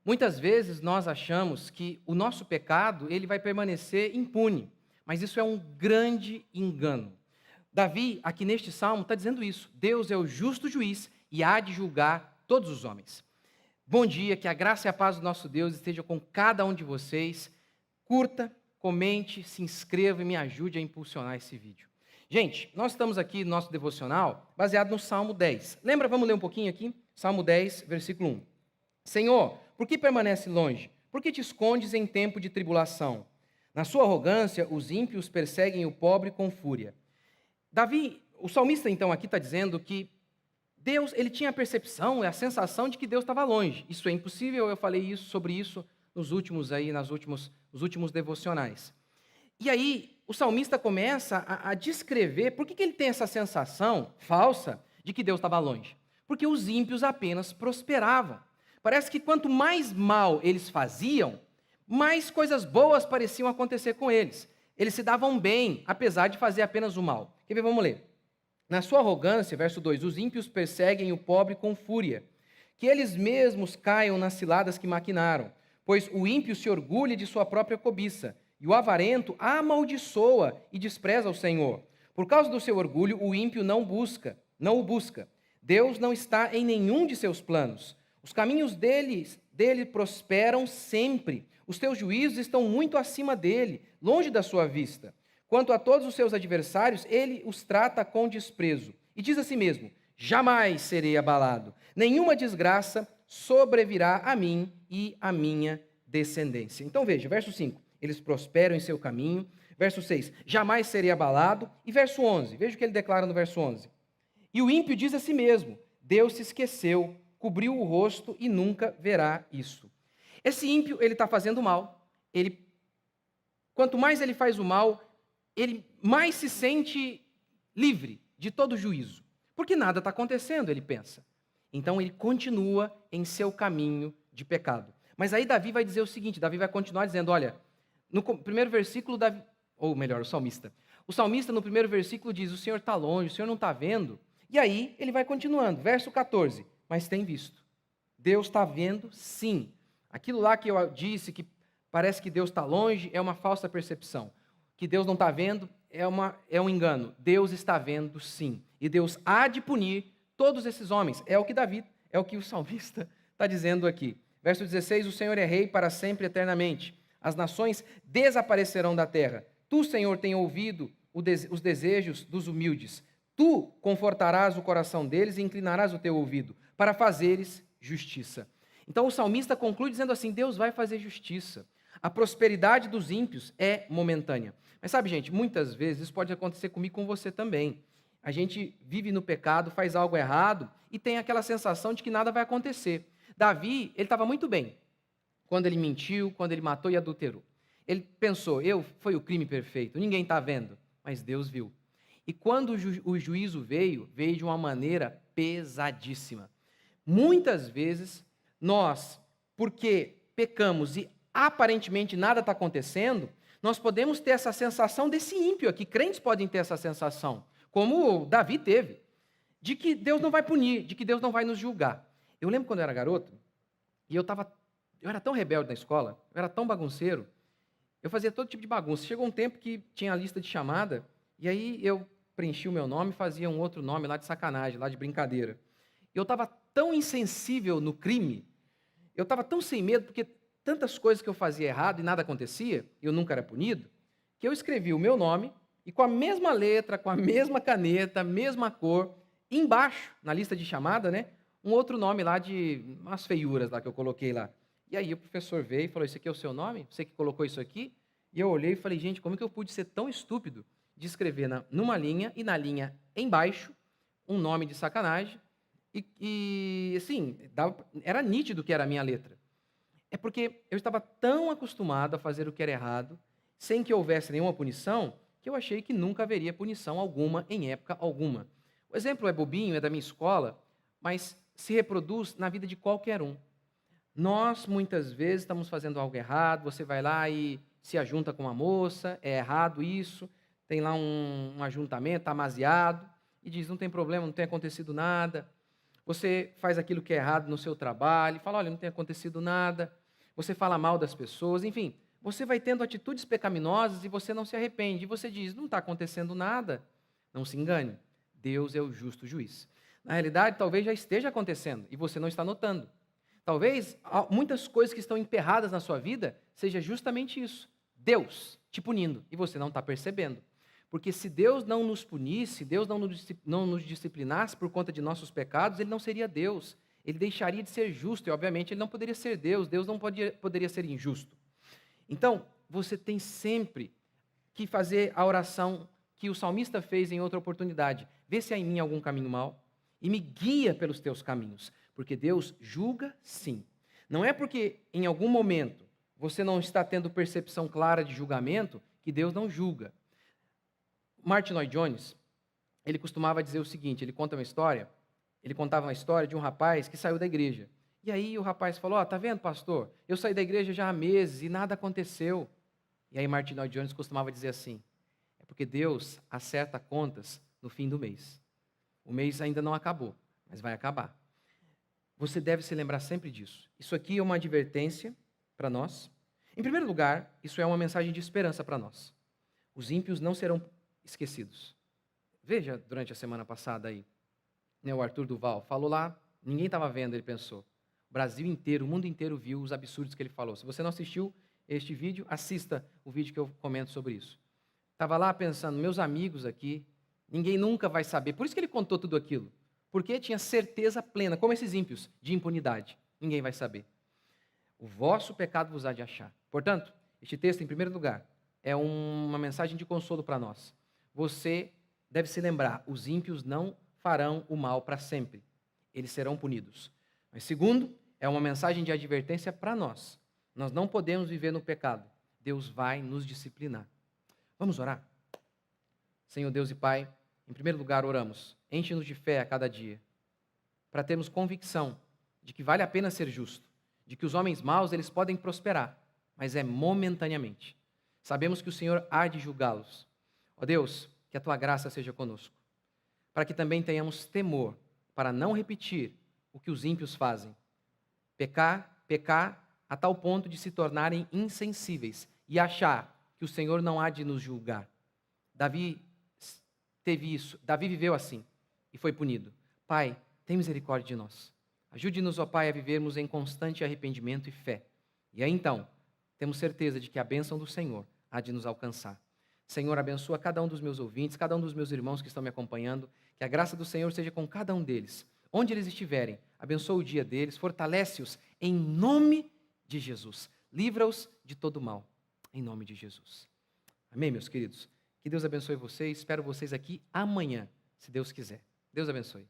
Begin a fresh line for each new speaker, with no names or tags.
Muitas vezes nós achamos que o nosso pecado ele vai permanecer impune, mas isso é um grande engano. Davi, aqui neste salmo, está dizendo isso. Deus é o justo juiz e há de julgar todos os homens. Bom dia, que a graça e a paz do nosso Deus esteja com cada um de vocês. Curta, comente, se inscreva e me ajude a impulsionar esse vídeo. Gente, nós estamos aqui no nosso devocional baseado no Salmo 10. Lembra, vamos ler um pouquinho aqui? Salmo 10, versículo 1. Senhor, por que permanece longe? Por que te escondes em tempo de tribulação? Na sua arrogância, os ímpios perseguem o pobre com fúria. Davi, o salmista então aqui está dizendo que Deus, ele tinha a percepção, a sensação de que Deus estava longe. Isso é impossível, eu falei sobre isso nos últimos devocionais. E aí, o salmista começa a descrever por que ele tem essa sensação falsa de que Deus estava longe. Porque os ímpios apenas prosperavam. Parece que quanto mais mal eles faziam, mais coisas boas pareciam acontecer com eles. Eles se davam bem, apesar de fazer apenas o mal. Quer ver? Vamos ler. Na sua arrogância, verso 2, os ímpios perseguem o pobre com fúria. Que eles mesmos caiam nas ciladas que maquinaram, pois o ímpio se orgulha de sua própria cobiça, e o avarento amaldiçoa e despreza o Senhor. Por causa do seu orgulho, o ímpio não o busca. Deus não está em nenhum de seus planos. Os caminhos dele prosperam sempre. Os teus juízos estão muito acima dele, longe da sua vista. Quanto a todos os seus adversários, ele os trata com desprezo. E diz a si mesmo: jamais serei abalado. Nenhuma desgraça sobrevirá a mim e à minha descendência. Então veja, verso 5. Eles prosperam em seu caminho. Verso 6. Jamais serei abalado. E verso 11. Veja o que ele declara no verso 11. E o ímpio diz a si mesmo: Deus se esqueceu, cobriu o rosto e nunca verá isso. Esse ímpio, ele está fazendo mal. Quanto mais ele faz o mal, ele mais se sente livre de todo juízo. Porque nada está acontecendo, ele pensa. Então ele continua em seu caminho de pecado. Mas aí Davi vai dizer o seguinte, Davi vai continuar dizendo, olha, no primeiro versículo, o salmista. O salmista no primeiro versículo diz, o Senhor está longe, o Senhor não está vendo. E aí ele vai continuando, verso 14, mas tem visto. Deus está vendo, sim. Aquilo lá que eu disse, que parece que Deus está longe, é uma falsa percepção. Que Deus não está vendo é um engano. Deus está vendo, sim. E Deus há de punir todos esses homens. É o que o salmista está dizendo aqui. Verso 16, o Senhor é rei para sempre, eternamente. As nações desaparecerão da terra. Tu, Senhor, tem ouvido os desejos dos humildes. Tu confortarás o coração deles e inclinarás o teu ouvido, para fazeres justiça. Então o salmista conclui dizendo assim, Deus vai fazer justiça. A prosperidade dos ímpios é momentânea. Mas sabe, gente, muitas vezes isso pode acontecer comigo e com você também. A gente vive no pecado, faz algo errado e tem aquela sensação de que nada vai acontecer. Davi, ele estava muito bem quando ele mentiu, quando ele matou e adulterou. Ele pensou, foi o crime perfeito, ninguém está vendo, mas Deus viu. E quando o juízo veio de uma maneira pesadíssima. Muitas vezes, nós, porque pecamos e aparentemente nada está acontecendo, nós podemos ter essa sensação desse ímpio aqui. Crentes podem ter essa sensação, como Davi teve, de que Deus não vai punir, de que Deus não vai nos julgar. Eu lembro quando eu era garoto, e eu era tão rebelde na escola, eu era tão bagunceiro, eu fazia todo tipo de bagunça. Chegou um tempo que tinha a lista de chamada, e aí eu preenchia o meu nome e fazia um outro nome lá de sacanagem, lá de brincadeira. Eu estava tão insensível no crime, eu estava tão sem medo, porque tantas coisas que eu fazia errado e nada acontecia, eu nunca era punido, que eu escrevi o meu nome e com a mesma letra, com a mesma caneta, mesma cor, embaixo, na lista de chamada, né, um outro nome lá de umas feiuras lá que eu coloquei lá. E aí o professor veio e falou, isso aqui é o seu nome? Você que colocou isso aqui? E eu olhei e falei, gente, como é que eu pude ser tão estúpido de escrever numa linha e na linha embaixo um nome de sacanagem e assim, era nítido que era a minha letra. É porque eu estava tão acostumado a fazer o que era errado, sem que houvesse nenhuma punição, que eu achei que nunca haveria punição alguma em época alguma. O exemplo é bobinho, é da minha escola, mas se reproduz na vida de qualquer um. Nós, muitas vezes, estamos fazendo algo errado, você vai lá e se ajunta com uma moça, é errado isso, tem lá um ajuntamento, está amaziado, e diz, não tem problema, não tem acontecido nada. Você faz aquilo que é errado no seu trabalho, fala, olha, não tem acontecido nada. Você fala mal das pessoas, enfim. Você vai tendo atitudes pecaminosas e você não se arrepende. E você diz, não está acontecendo nada. Não se engane, Deus é o justo juiz. Na realidade, talvez já esteja acontecendo e você não está notando. Talvez muitas coisas que estão emperradas na sua vida seja justamente isso. Deus te punindo e você não está percebendo. Porque se Deus não nos punisse, se Deus não nos disciplinasse por conta de nossos pecados, Ele não seria Deus. Ele deixaria de ser justo e, obviamente, Ele não poderia ser Deus. Deus não poderia ser injusto. Então, você tem sempre que fazer a oração que o salmista fez em outra oportunidade. Vê se há em mim algum caminho mau e me guia pelos teus caminhos. Porque Deus julga, sim. Não é porque em algum momento você não está tendo percepção clara de julgamento que Deus não julga. Martin Lloyd Jones, ele costumava dizer o seguinte, ele contava uma história de um rapaz que saiu da igreja. E aí o rapaz falou, tá vendo, pastor? Eu saí da igreja já há meses e nada aconteceu. E aí Martin Lloyd Jones costumava dizer assim, é porque Deus acerta contas no fim do mês. O mês ainda não acabou, mas vai acabar. Você deve se lembrar sempre disso. Isso aqui é uma advertência para nós. Em primeiro lugar, isso é uma mensagem de esperança para nós. Os ímpios não serão esquecidos. Veja, durante a semana passada aí, o Arthur Duval falou lá, ninguém estava vendo, ele pensou. O Brasil inteiro, o mundo inteiro viu os absurdos que ele falou. Se você não assistiu este vídeo, assista o vídeo que eu comento sobre isso. Estava lá pensando, meus amigos aqui, ninguém nunca vai saber. Por isso que ele contou tudo aquilo. Porque tinha certeza plena, como esses ímpios, de impunidade. Ninguém vai saber. O vosso pecado vos há de achar. Portanto, este texto, em primeiro lugar, é uma mensagem de consolo para nós. Você deve se lembrar, os ímpios não farão o mal para sempre. Eles serão punidos. Mas segundo, é uma mensagem de advertência para nós. Nós não podemos viver no pecado. Deus vai nos disciplinar. Vamos orar? Senhor Deus e Pai, em primeiro lugar oramos. Enche-nos de fé a cada dia, para termos convicção de que vale a pena ser justo, de que os homens maus eles podem prosperar, mas é momentaneamente. Sabemos que o Senhor há de julgá-los. Ó Deus, que a Tua graça seja conosco, para que também tenhamos temor, para não repetir o que os ímpios fazem. Pecar a tal ponto de se tornarem insensíveis e achar que o Senhor não há de nos julgar. Davi teve isso, Davi viveu assim e foi punido. Pai, tem misericórdia de nós. Ajude-nos, ó Pai, a vivermos em constante arrependimento e fé. E aí então, temos certeza de que a bênção do Senhor há de nos alcançar. Senhor, abençoa cada um dos meus ouvintes, cada um dos meus irmãos que estão me acompanhando, que a graça do Senhor seja com cada um deles. Onde eles estiverem, abençoa o dia deles, fortalece-os em nome de Jesus. Livra-os de todo mal, em nome de Jesus. Amém, meus queridos? Que Deus abençoe vocês. Espero vocês aqui amanhã, se Deus quiser. Deus abençoe.